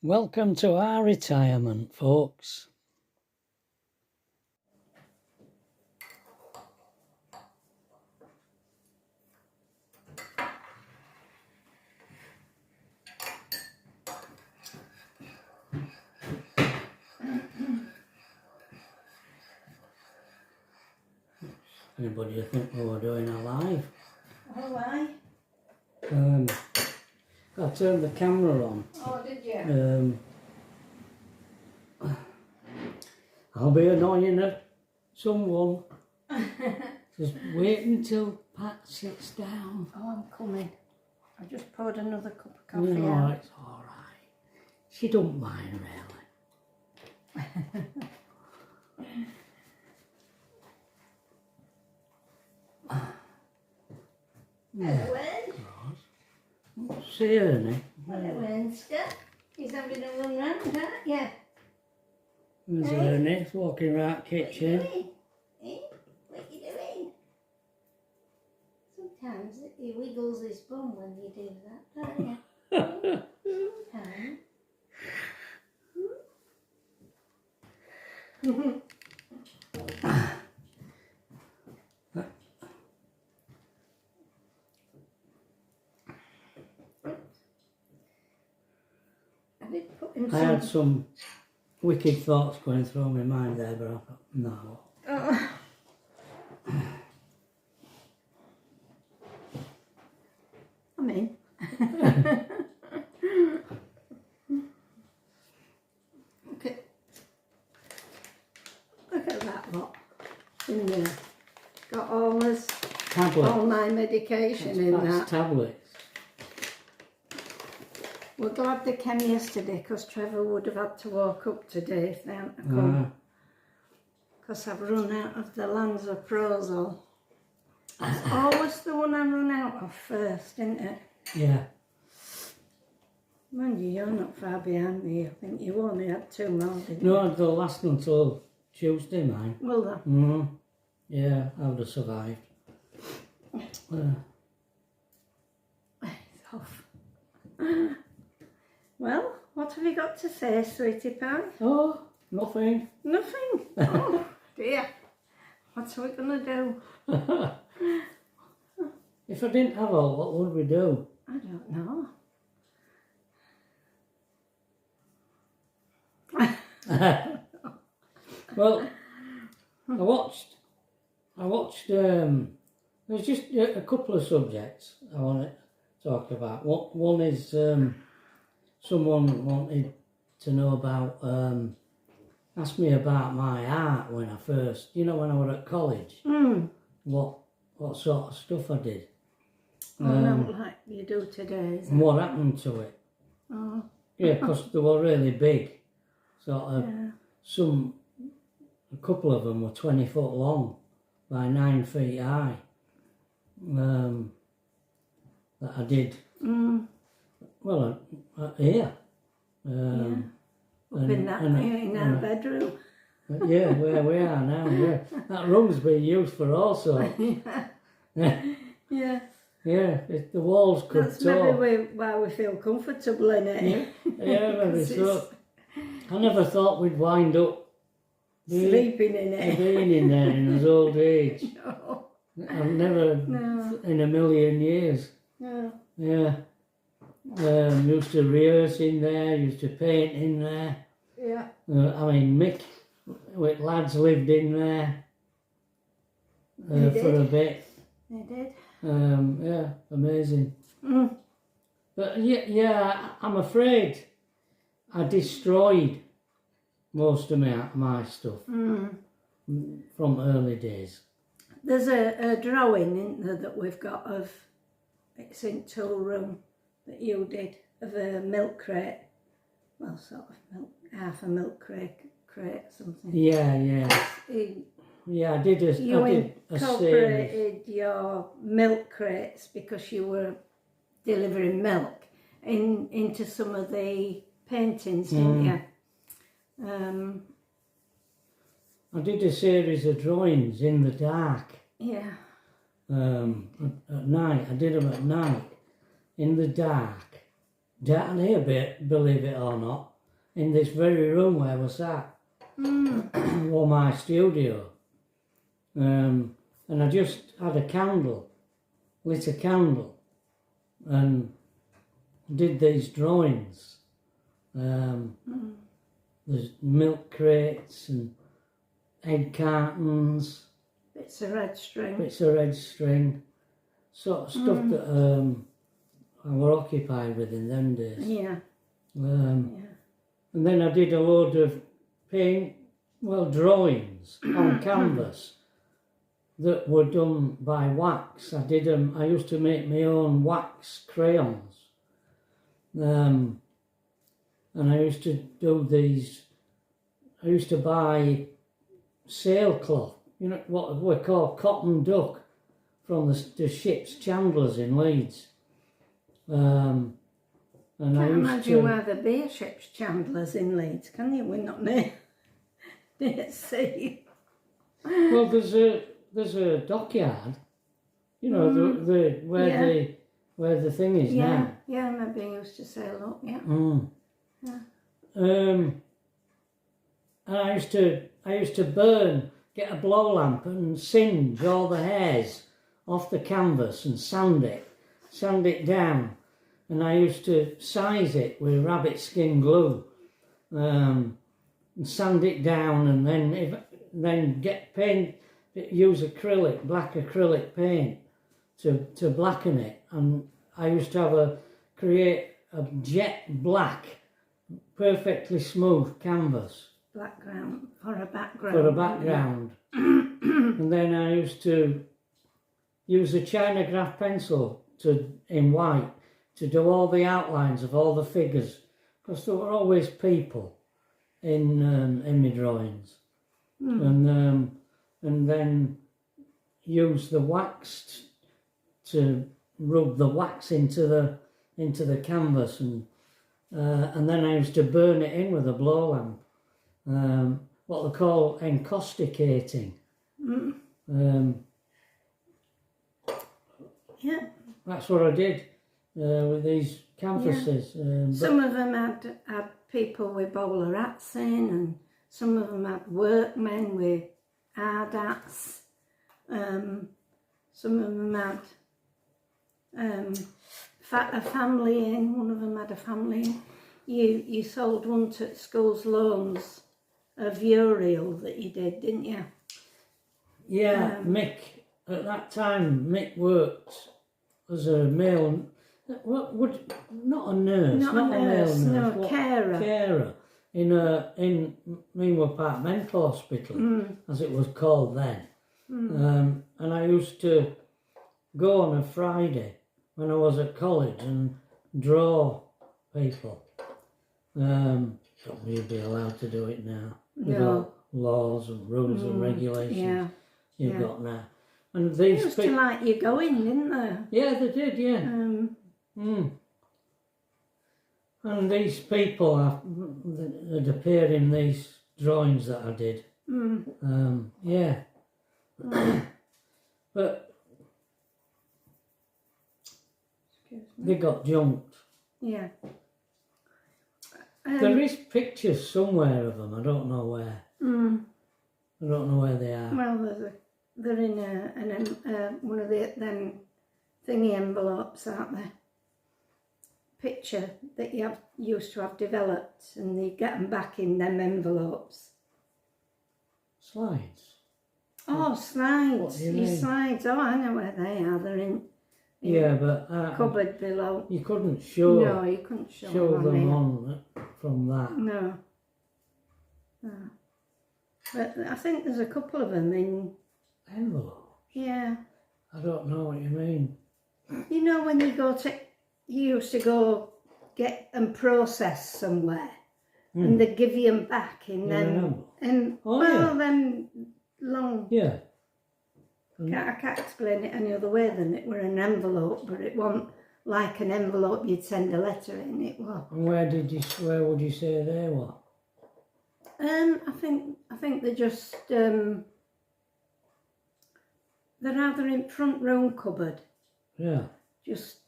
Welcome to our retirement, folks. Anybody think we were doing a live? Oh, why? I turned the camera on. Oh, did you? I'll be annoying someone. Just wait until Pat sits down. Oh, I'm coming. I just poured another cup of coffee No, out. it's all right. She don't mind really. Hello, Ed. See you, Ernie. Hello, Wednesday. He's having a run round, aren't you? There's Hey. Ernie walking around the kitchen. What you doing? Eh? What you doing? Sometimes he wiggles his bum when you do that, don't you? Sometimes. I did put him I had some wicked thoughts going through my mind there, but I thought, no. Oh. I'm in. Look at that lot in there. Got all my medication in That's that. tablets. We're glad they came yesterday because Trevor would have had to walk up today if they hadn't come. Because I've run out of the Lansoprazole. It's always the one I run out of first, isn't it? Yeah. Mind you, you're not far behind me. I think you only had 2 more, didn't you? No, they'll last until Tuesday, mine. Will they? Yeah, I would have survived. It's off. Well, what have you got to say, sweetie pie? Oh, nothing. Nothing. Oh, dear. What's we going to do? If I didn't have all, what would we do? I don't know. Well, I watched, there's just a couple of subjects I want to talk about. One is, someone wanted to know about, asked me about my art when I first, when I was at college, what sort of stuff I did. Not like you do today, is it? And what happened to it. Oh, Yeah, because they were really big. Sort of, yeah. A couple of them were 20 foot long by 9 feet high. That I did. Well, here. Up in our bedroom. Yeah, where we are now. Yeah, that room's been used for all sorts. Yeah. Yeah, the walls could That's talk. maybe why we feel comfortable in it. Yeah, maybe so. I never thought we'd wind up Sleeping in it. being in there in his old age. No. I've never in a million years. No. Yeah. Used to rehearse in there, used to paint in there. Yeah. Mick with lads lived in there for a bit. They did. Yeah, amazing. But yeah, I'm afraid I destroyed most of my stuff from early days. There's a drawing in there that we've got of, it's in tool room, that you did, of a milk crate. Well, sort of milk, half a milk crate something. Yeah. Yeah, I did a You series. incorporated your milk crates because you were delivering milk into some of the paintings, didn't you? I did a series of drawings in the dark. Yeah. At night. I did them at night, in the dark. Down here, believe it or not. in this very room where we sat, or my studio. And I just had a candle, lit a candle, and did these drawings. There's milk crates and egg cartons, Bits of red string. sort of stuff that I were occupied with in them days. Yeah. And then I did a load of drawings on canvas that were done by wax. I used to make my own wax crayons. And I used to do these, I used to buy sailcloth, you know, what we call cotton duck, from the ship's chandlers in Leeds. And Can't I used imagine where the beer ship's chandlers in Leeds, can you? We're not near sea. Well, there's a dockyard, you know, where the thing is now. Yeah, maybe I used to sail up, yeah. And I used to get a blow lamp and singe all the hairs off the canvas and sand it down. And I used to size it with rabbit skin glue, and sand it down, and then get paint, use black acrylic paint to blacken it. And I used to create a jet black, perfectly smooth canvas. Background, for a background. For a background. And then I used to use a China graph pencil in white to do all the outlines of all the figures, because there were always people in my drawings. And then use the wax to rub the wax into the canvas, and then I used to burn it in with a blow lamp, what they call encausticating. Yeah. That's what I did with these canvases. Some of them had people with bowler hats in, and some of them had workmen with hard hats. Some of them had a family in. One of them had a family in. You sold one to School's Loans of Uriel that you did, didn't you? Yeah, Mick. At that time, Mick worked as a male. Not a nurse, not a male nurse. No, carer. Carer in Meanwhile Park Mental Hospital, as it was called then. And I used to go on a Friday when I was at college and draw people. Don't really be allowed to do it now. With all laws and rules and regulations you've got now. And these used to like you going, didn't they? Yeah, they did, yeah. And these people that appeared in these drawings that I did. Yeah. But they got junked. Yeah. There is pictures somewhere of them. I don't know where. I don't know where they are. Well, they're in one of them thingy envelopes, aren't they? Picture that you used to have developed, and you get them back in them envelopes. Slides? Oh, slides. What do you mean? Slides. Oh, I know where they are. They're in yeah, but cupboard below. You couldn't show. No, you couldn't show them on from that. No. But I think there's a couple of them in envelopes. Yeah. I don't know what you mean. You know when you used to go get them processed somewhere, and they give you them back in them, them long. Yeah. I can't explain it any other way than it were an envelope, but it wasn't like an envelope you'd send a letter in. It was. And where would you say they were? I think they're just they're either in front room cupboard. Yeah. Just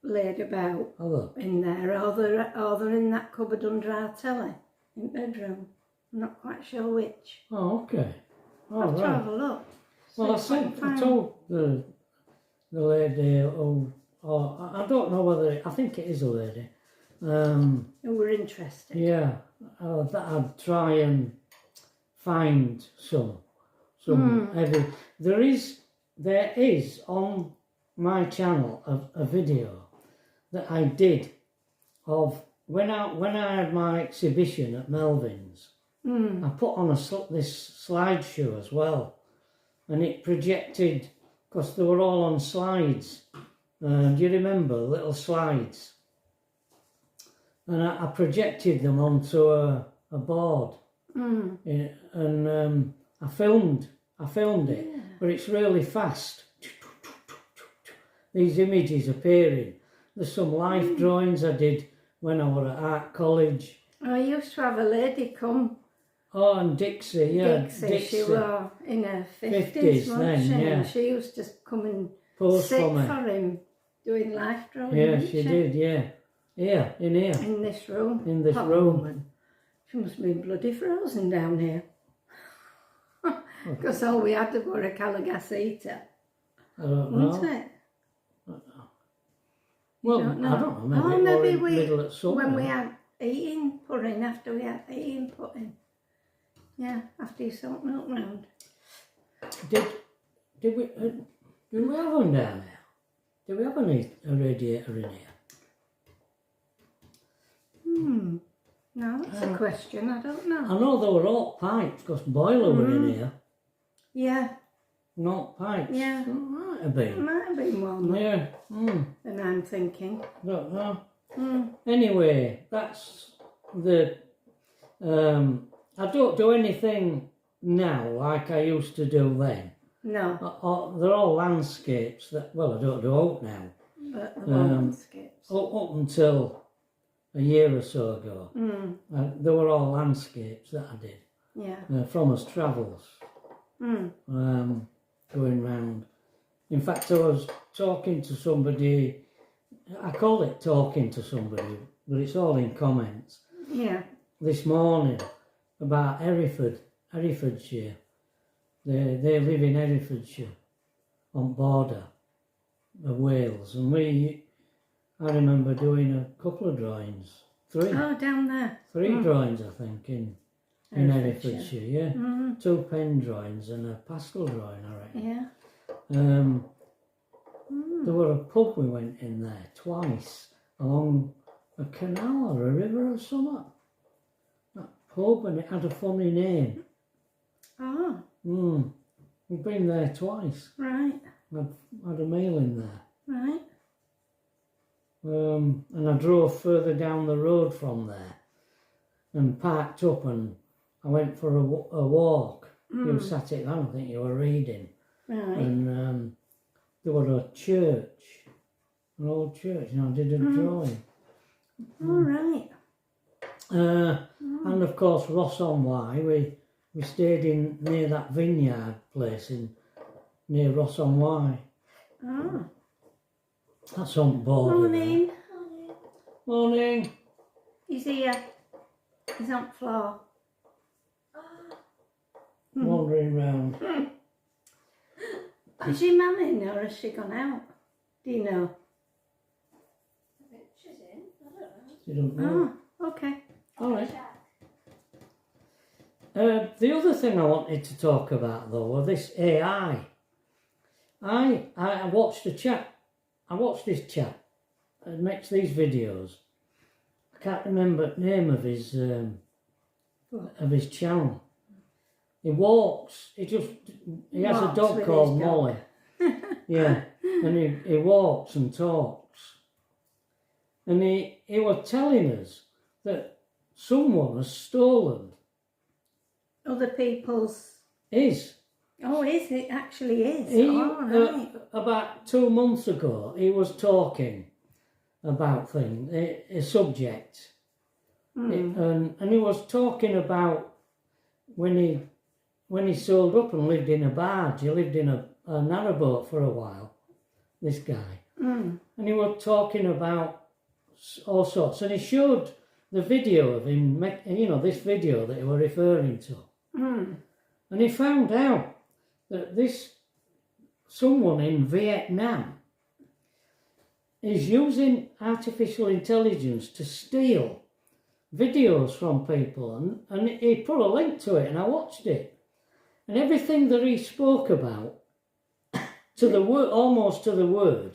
laid about in there, or they're in that cupboard under our telly. in bedroom. I'm not quite sure which. Oh, okay. Oh, I'll have to right. have a look. Well, I told the lady, I don't know whether, I think it is a lady. Who were interested. Yeah, that I'd try and find some heavy. There is on my channel a video that I did of when I had my exhibition at Melvin's. I put on this slideshow as well, and it projected, because they were all on slides. Do you remember little slides? And I projected them onto a board, and I filmed it, but it's really fast. These images appearing. There's some life drawings I did when I was at art college. I used to have a lady come. Oh, and Dixie, yeah. Dixie. She was in her 50s, wasn't then, she? yeah. She used to come and Pose sit for me. for him, doing life drawing. Yeah, didn't she did, yeah. Here, in here. In this room. In this Hot room. woman. She must have been bloody frozen down here. Because all we had were a Calagas eater. I don't know. Wasn't it? Well, don't know. I don't know. Maybe, it was in the middle of summer. when we had eating pudding, after we had eating pudding. Yeah, after you salt milk round. Did we have one down there? Did we have a radiator in here? No, that's a question. I don't know. I know there were hot pipes because boiler were in here. Yeah, Hot pipes. Yeah. Oh, might have it been. might have been one. Yeah. Then I'm thinking. Don't know. Anyway, that's the. I don't do anything now like I used to do then. No, They're all landscapes that. Well, I don't do out now. but the landscapes. Up until a year or so ago, they were all landscapes that I did. Yeah. From us travels. Going round. In fact, I was talking to somebody, I call it talking to somebody, but it's all in comments, Yeah. this morning about Herefordshire. They live in Herefordshire, on border of Wales, and I remember doing a couple of drawings, three Oh, down there. drawings I think in Herefordshire. Herefordshire, yeah. 2 pen drawings and a pastel drawing, I reckon. Yeah. There were a pub we went in there twice along a canal or a river or something. That pub, and it had a funny name. Oh, We've been there twice. right. I've had a meal in there. Right. And I drove further down the road from there and parked up, and I went for a walk. You sat it down, I think you were reading. Right. And there was a church, an old church, and I did a drawing. All right. And of course Ross-on-Wye, we stayed near that vineyard place near Ross-on-Wye. Oh. That's on board. Morning. Morning. He's here. He's on the floor. Wandering round. Is your mum in or has she gone out? Do you know? She's in. I don't know. You don't know. Oh, okay. All right. The other thing I wanted to talk about though was this AI. I watched a chap. I watched this chap that makes these videos. I can't remember the name of his channel. He walks. He has a Walks dog with called his dog. Molly. Yeah, and he walks and talks. And he was telling us that someone has stolen Other people's. his. Oh, is it? Actually is. He, Oh, right. about 2 months ago, he was talking about a subject. And he was talking about when he sold up and lived in a barge. He lived in a narrowboat for a while, this guy. And he was talking about all sorts. And he showed the video of him, this video that he were referring to. And he found out that someone in Vietnam is using artificial intelligence to steal videos from people, and he put a link to it, and I watched it, and everything that he spoke about, to the word, almost to the word,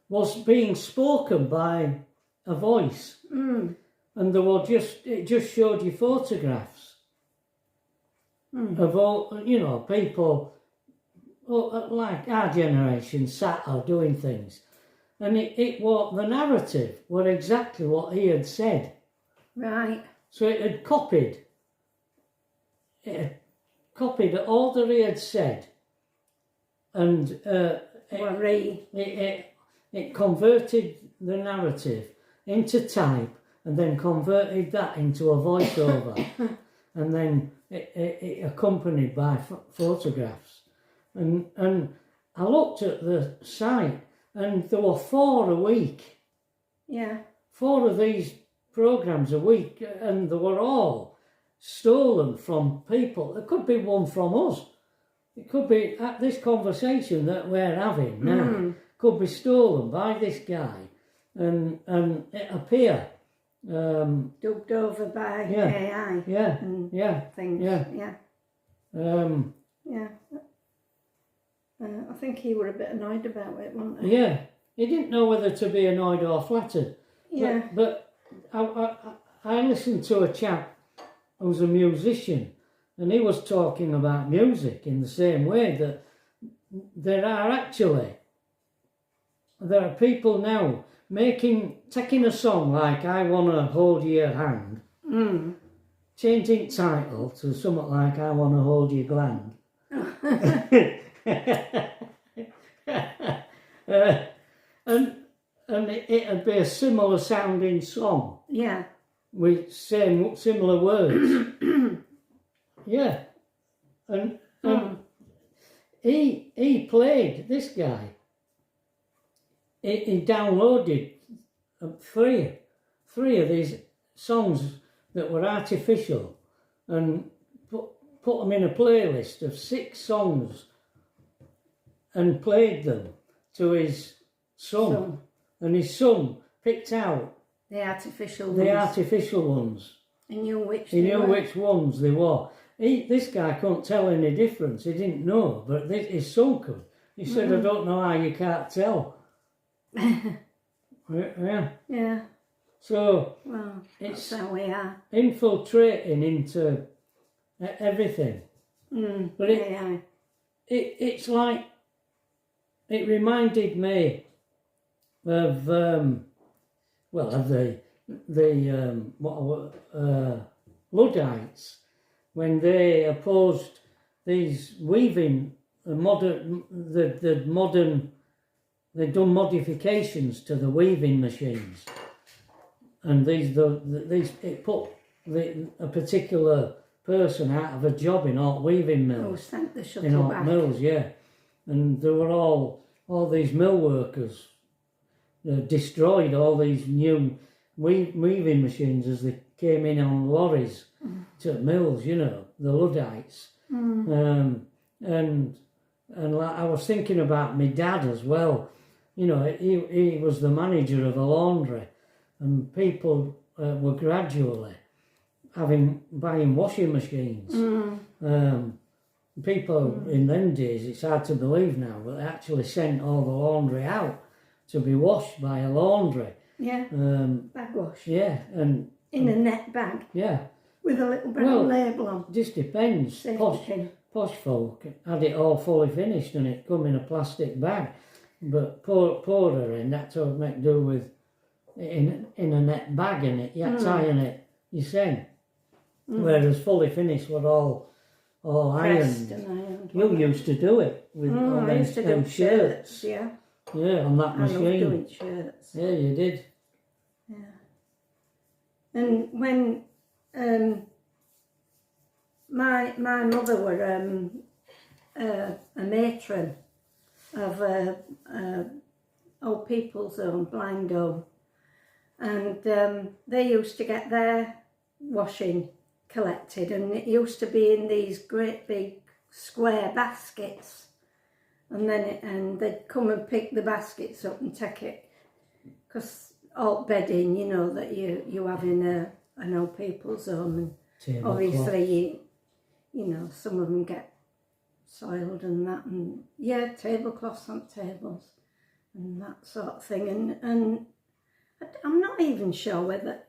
was being spoken by a voice, and it just showed you photographs of all, people like our generation sat or doing things. And the narrative were exactly what he had said. Right. So it had copied all that he had said, and it converted the narrative into type, and then converted that into a voiceover, and then it accompanied by photographs. And I looked at the site, and there were 4 a week. Yeah. 4 of these programs a week, and they were all stolen from people. There could be one from us. It could be at this conversation that we're having now. Could be stolen by this guy, and it appear dubbed over by AI. Yeah. And things. I think he were a bit annoyed about it, wasn't he? Yeah, he didn't know whether to be annoyed or flattered. Yeah. But I listened to a chap who's a musician, and he was talking about music in the same way that there are people now taking a song like I Wanna Hold Your Hand, changing title to something like I Wanna Hold Your Gland. And it'd be a similar sounding song. Yeah. With similar words. Yeah. And he played, this guy, he downloaded three of these songs that were artificial, and put them in a playlist of 6 songs, and played them to his son. And his son picked out the artificial ones. He knew which ones they were. This guy couldn't tell any difference. He didn't know, but his son could. He said, I don't know how you can't tell. Yeah. So, that's how we are. Infiltrating into everything. But it's like, it reminded me of the Luddites, when they opposed these weaving they'd done modifications to the weaving machines, and it put a particular person out of a job in alt weaving mills. Sent the shuttle in alt back. mills, yeah, and there were all these mill workers destroyed all these new weaving machines as they came in on lorries to mills, the Luddites. And like, I was thinking about my dad as well. He was the manager of a laundry, and people were gradually buying washing machines. People in them days, it's hard to believe now, but they actually sent all the laundry out to be washed by a laundry. Yeah. Bag wash. Yeah, and in a net bag. Yeah. With a little brown label on. Just depends. Posh folk had it all fully finished and it come in a plastic bag, but poorer end had to make do with it in a net bag, and it you had tying it yourself. Whereas fully finished were all ironed. You used to do it with all them shirts. Yeah. Yeah, on that machine. I love doing shirts. Yeah, you did. Yeah. And when my mother were a matron of old people's home, blind home, and they used to get their washing collected, and it used to be in these great big square baskets, and then they'd come and pick the baskets up and take it, because alt bedding, you know, that you have in an old people's home, and Tablecloth. obviously you know, some of them get soiled and that, and yeah, tablecloths on tables and that sort of thing, and I'm not even sure whether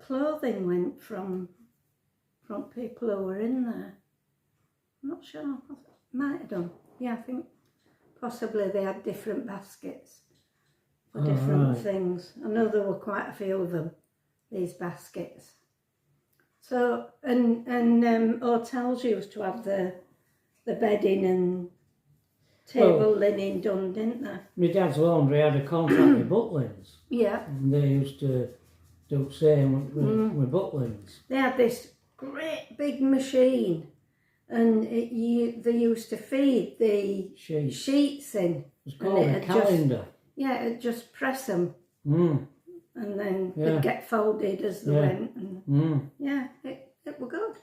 clothing went from people who were in there. I'm not sure. Might have done. Yeah, I think possibly they had different baskets for different things. I know there were quite a few of them, these baskets. So, and hotels used to have the bedding and table linen done, didn't they? My dad's laundry had a contract with Butlins. Yeah. And they used to do the same with Butlins. They had this great big machine, and they used to feed the sheets in. It was called a calendar. It'd just press them. And then Yeah. they'd get folded as they went. And yeah, it were good.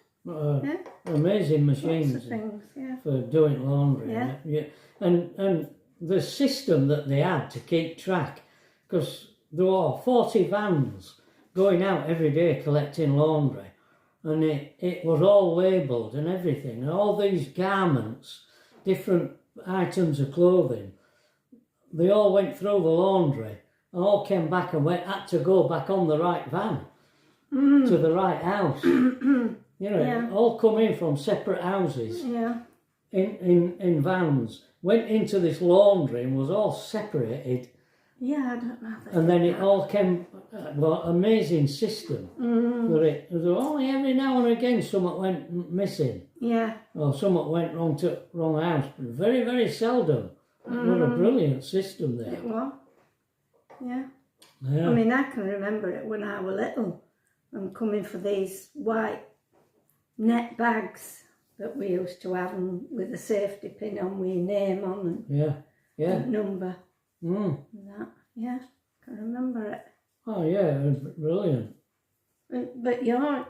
Amazing machines Lots of things, yeah. for doing laundry. Yeah. And the system that they had to keep track, because there were 40 vans going out every day collecting laundry, and it was all labelled and everything, and all these garments, different items of clothing, they all went through the laundry and all came back and had to go back on the right van to the right house. You know, all come in from separate houses in vans, went into this laundry and was all separated. Yeah, I don't know. And then it all came, amazing system. That it was only every now and again something went missing. Yeah. Or something went wrong house. But very, very seldom. What a brilliant system there. It was. Yeah. Yeah. I mean, I can remember it when I was little and coming for these white net bags that we used to have, and with a safety pin on with your name on and number. And that. Yeah, I can remember it. Oh yeah, it was brilliant. But your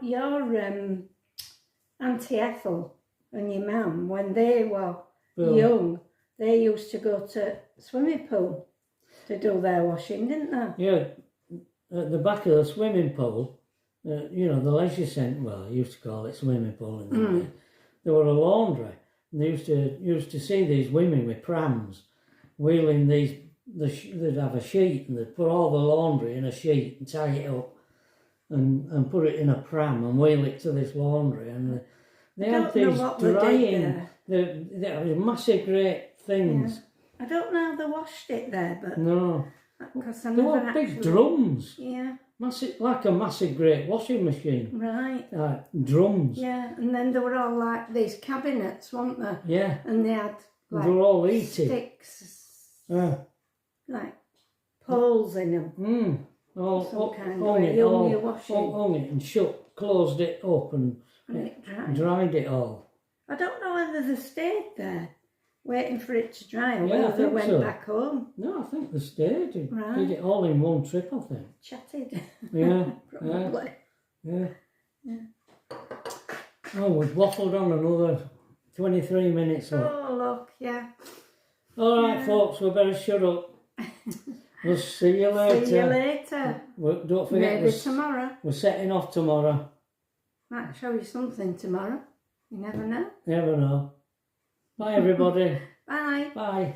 Auntie Ethel and your mum, when they were young, they used to go to swimming pool to do their washing, didn't they? Yeah, at the back of the swimming pool, you know, the leisure centre, well, I used to call it swimming pool in the day, there were a laundry. And they used to see these women with prams wheeling these, they'd have a sheet and they'd put all the laundry in a sheet and tie it up and put it in a pram and wheel it to this laundry. And they had these drying, they were massive great things. Yeah. I don't know how they washed it there, but... No. Because They were big drums. Yeah. Massive, like a massive great washing machine. Right. Like drums. Yeah, and then they were all like these cabinets, weren't they? Yeah. And they had like they were all heated. Sticks, like poles in them. Some kind of way. You're washing. Hung it and closed it up and it dried it all. I don't know whether they stayed there waiting for it to dry or Yeah, whether they went back home. No, I think they stayed. Right. Did it all in one trip, I think. Chatted. Yeah. Probably. Yeah. Oh, we've waffled on another 23 minutes. Oh, look, yeah. All right, folks, we better shut up. We'll see you later. See you later. Don't forget, maybe tomorrow. We're setting off tomorrow. Might show you something tomorrow. You never know. Never know. Bye, everybody. Bye. Bye.